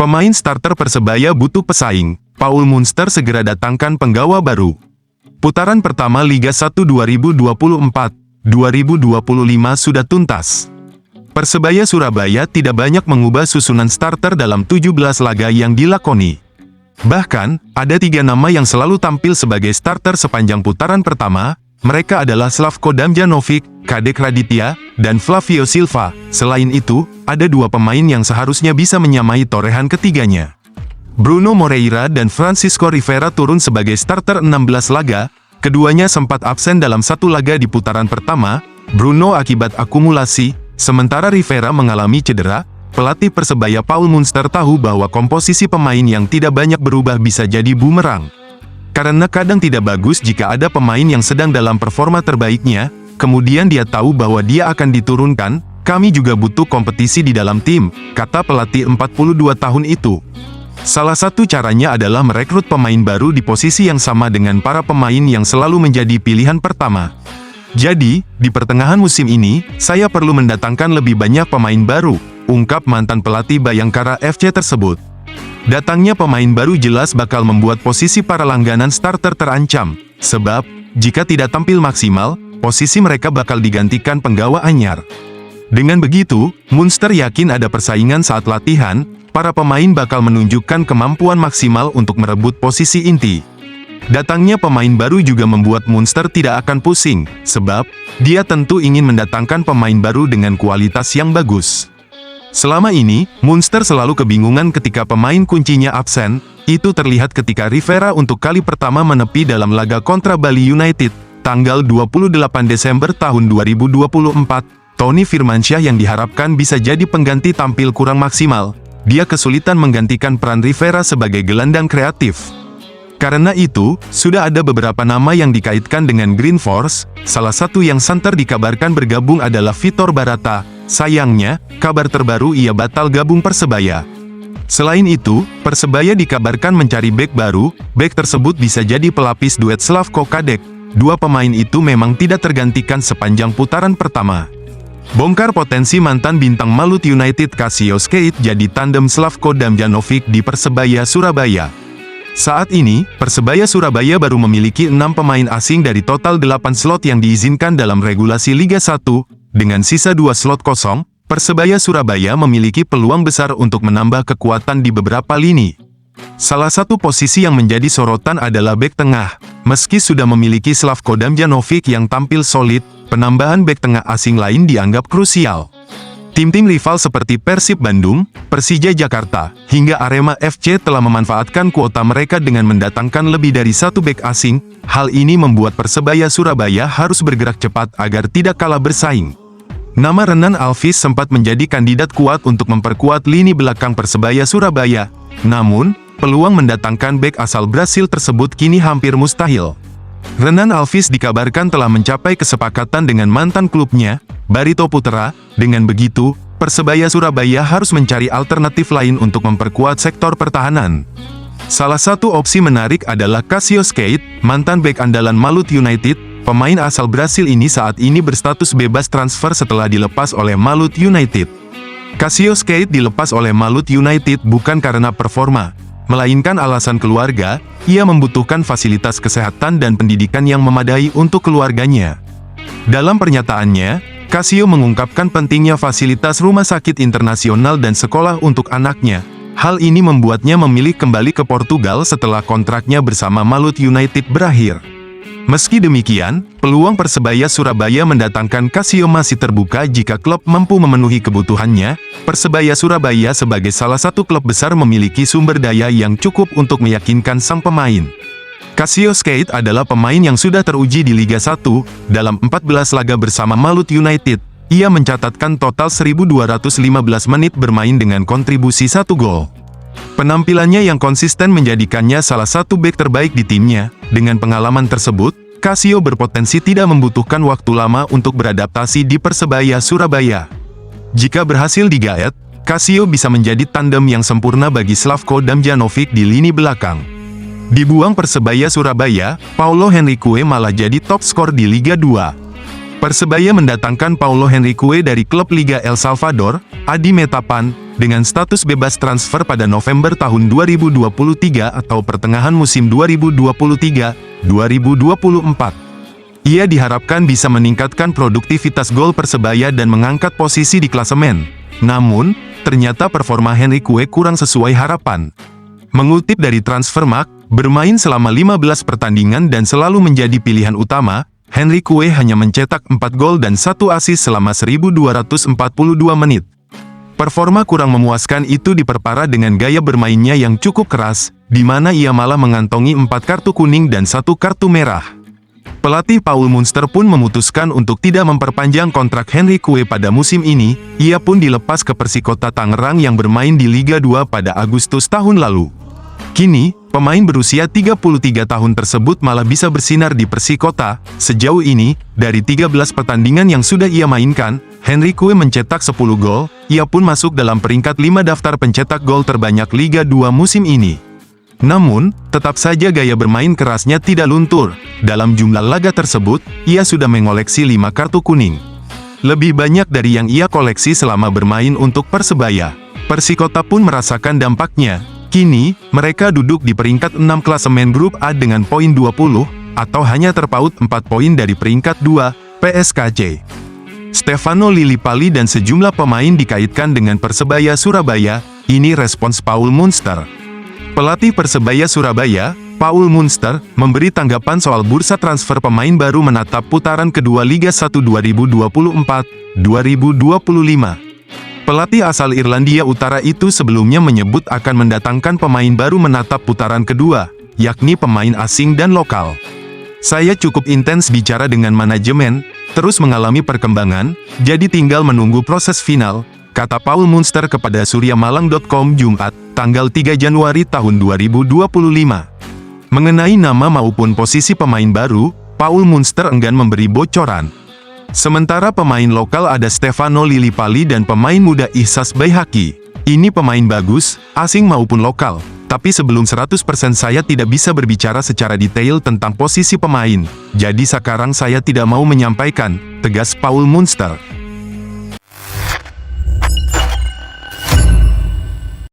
Pemain starter Persebaya butuh pesaing. Paul Munster segera datangkan penggawa baru. Putaran pertama Liga 1 2024-2025 sudah tuntas. Persebaya Surabaya tidak banyak mengubah susunan starter dalam 17 laga yang dilakoni. Bahkan, ada 3 nama yang selalu tampil sebagai starter sepanjang putaran pertama. Mereka adalah Slavko Damjanovic, Kadek Raditya, dan Flavio Silva. Selain itu, ada 2 pemain yang seharusnya bisa menyamai torehan ketiganya. Bruno Moreira dan Francisco Rivera turun sebagai starter 16 laga. Keduanya sempat absen dalam 1 laga di putaran pertama. Bruno akibat akumulasi, sementara Rivera mengalami cedera. Pelatih Persebaya Paul Munster tahu bahwa komposisi pemain yang tidak banyak berubah bisa jadi bumerang. Karena kadang tidak bagus jika ada pemain yang sedang dalam performa terbaiknya, kemudian dia tahu bahwa dia akan diturunkan. Kami juga butuh kompetisi di dalam tim, kata pelatih 42 tahun itu. Salah satu caranya adalah merekrut pemain baru di posisi yang sama dengan para pemain yang selalu menjadi pilihan pertama. Jadi, di pertengahan musim ini, saya perlu mendatangkan lebih banyak pemain baru, ungkap mantan pelatih Bayangkara FC tersebut. Datangnya pemain baru jelas bakal membuat posisi para langganan starter terancam, sebab, jika tidak tampil maksimal, posisi mereka bakal digantikan penggawa anyar. Dengan begitu, Munster yakin ada persaingan saat latihan, para pemain bakal menunjukkan kemampuan maksimal untuk merebut posisi inti. Datangnya pemain baru juga membuat Munster tidak akan pusing, sebab dia tentu ingin mendatangkan pemain baru dengan kualitas yang bagus. Selama ini, Munster selalu kebingungan ketika pemain kuncinya absen. Itu terlihat ketika Rivera untuk kali pertama menepi dalam laga kontra Bali United, tanggal 28 Desember tahun 2024. Tony Firmansyah yang diharapkan bisa jadi pengganti tampil kurang maksimal. Dia kesulitan menggantikan peran Rivera sebagai gelandang kreatif. Karena itu, sudah ada beberapa nama yang dikaitkan dengan Green Force. Salah satu yang santer dikabarkan bergabung adalah Vitor Barata. Sayangnya, kabar terbaru ia batal gabung Persebaya. Selain itu, Persebaya dikabarkan mencari bek baru. Bek tersebut bisa jadi pelapis duet Slavko Kadek. 2 pemain itu memang tidak tergantikan sepanjang putaran pertama. Bongkar potensi mantan bintang Malut United Casio Skate jadi tandem Slavko Damjanovic di Persebaya Surabaya. Saat ini, Persebaya Surabaya baru memiliki 6 pemain asing dari total 8 slot yang diizinkan dalam regulasi Liga 1. Dengan sisa 2 slot kosong, Persebaya Surabaya memiliki peluang besar untuk menambah kekuatan di beberapa lini. Salah satu posisi yang menjadi sorotan adalah bek tengah. Meski sudah memiliki Slavko Damjanovic yang tampil solid, penambahan bek tengah asing lain dianggap krusial. Tim-tim rival seperti Persib Bandung, Persija Jakarta, hingga Arema FC telah memanfaatkan kuota mereka dengan mendatangkan lebih dari 1 bek asing. Hal ini membuat Persebaya Surabaya harus bergerak cepat agar tidak kalah bersaing. Nama Renan Alvis sempat menjadi kandidat kuat untuk memperkuat lini belakang Persebaya Surabaya. Namun, peluang mendatangkan bek asal Brasil tersebut kini hampir mustahil. Renan Alvis dikabarkan telah mencapai kesepakatan dengan mantan klubnya, Barito Putra. Dengan begitu, Persebaya Surabaya harus mencari alternatif lain untuk memperkuat sektor pertahanan. Salah satu opsi menarik adalah Casio Skate, mantan bek andalan Malut United. Pemain asal Brasil ini saat ini berstatus bebas transfer setelah dilepas oleh Malut United. Casio Skate dilepas oleh Malut United bukan karena performa, melainkan alasan keluarga. Ia membutuhkan fasilitas kesehatan dan pendidikan yang memadai untuk keluarganya. Dalam pernyataannya, Casio mengungkapkan pentingnya fasilitas rumah sakit internasional dan sekolah untuk anaknya. Hal ini membuatnya memilih kembali ke Portugal setelah kontraknya bersama Malut United berakhir. Meski demikian, peluang Persebaya Surabaya mendatangkan Casio masih terbuka jika klub mampu memenuhi kebutuhannya. Persebaya Surabaya sebagai salah satu klub besar memiliki sumber daya yang cukup untuk meyakinkan sang pemain. Casio Skate adalah pemain yang sudah teruji di Liga 1. Dalam 14 laga bersama Malut United, ia mencatatkan total 1.215 menit bermain dengan kontribusi 1 gol. Penampilannya yang konsisten menjadikannya salah satu bek terbaik di timnya. Dengan pengalaman tersebut, Casio berpotensi tidak membutuhkan waktu lama untuk beradaptasi di Persebaya Surabaya. Jika berhasil digaet, Casio bisa menjadi tandem yang sempurna bagi Slavko Damjanovic di lini belakang. Dibuang Persebaya Surabaya, Paulo Henrique malah jadi top skor di Liga 2. Persebaya mendatangkan Paulo Henrique dari klub Liga El Salvador, Adi Metapan, dengan status bebas transfer pada November tahun 2023 atau pertengahan musim 2023-2024. Ia diharapkan bisa meningkatkan produktivitas gol Persebaya dan mengangkat posisi di klasemen. Namun, ternyata performa Henry Kue kurang sesuai harapan. Mengutip dari Transfermarkt, bermain selama 15 pertandingan dan selalu menjadi pilihan utama, Henry Kue hanya mencetak 4 gol dan 1 assist selama 1.242 menit. Performa kurang memuaskan itu diperparah dengan gaya bermainnya yang cukup keras, di mana ia malah mengantongi 4 kartu kuning dan 1 kartu merah. Pelatih Paul Munster pun memutuskan untuk tidak memperpanjang kontrak Henry Kue pada musim ini. Ia pun dilepas ke Persikota Tangerang yang bermain di Liga 2 pada Agustus tahun lalu. Kini, pemain berusia 33 tahun tersebut malah bisa bersinar di Persikota. Sejauh ini, dari 13 pertandingan yang sudah ia mainkan, Henry Kue mencetak 10 gol. Ia pun masuk dalam peringkat 5 daftar pencetak gol terbanyak Liga 2 musim ini. Namun, tetap saja gaya bermain kerasnya tidak luntur. Dalam jumlah laga tersebut, ia sudah mengoleksi 5 kartu kuning. Lebih banyak dari yang ia koleksi selama bermain untuk Persebaya. Persikota pun merasakan dampaknya. Kini, mereka duduk di peringkat 6 klasemen grup A dengan poin 20, atau hanya terpaut 4 poin dari peringkat 2, PSKC. Stefano Lillipali dan sejumlah pemain dikaitkan dengan Persebaya Surabaya. Ini respons Paul Munster. Pelatih Persebaya Surabaya, Paul Munster, memberi tanggapan soal bursa transfer pemain baru menatap putaran kedua Liga 1 2024-2025. Pelatih asal Irlandia Utara itu sebelumnya menyebut akan mendatangkan pemain baru menatap putaran kedua, yakni pemain asing dan lokal. Saya cukup intens bicara dengan manajemen, terus mengalami perkembangan, jadi tinggal menunggu proses final, kata Paul Munster kepada suryamalang.com Jumat, tanggal 3 Januari tahun 2025. Mengenai nama maupun posisi pemain baru, Paul Munster enggan memberi bocoran. Sementara pemain lokal ada Stefano Lillipali dan pemain muda Ihsas Baihaqi. Ini pemain bagus, asing maupun lokal. Tapi sebelum 100% saya tidak bisa berbicara secara detail tentang posisi pemain. Jadi sekarang saya tidak mau menyampaikan, tegas Paul Munster.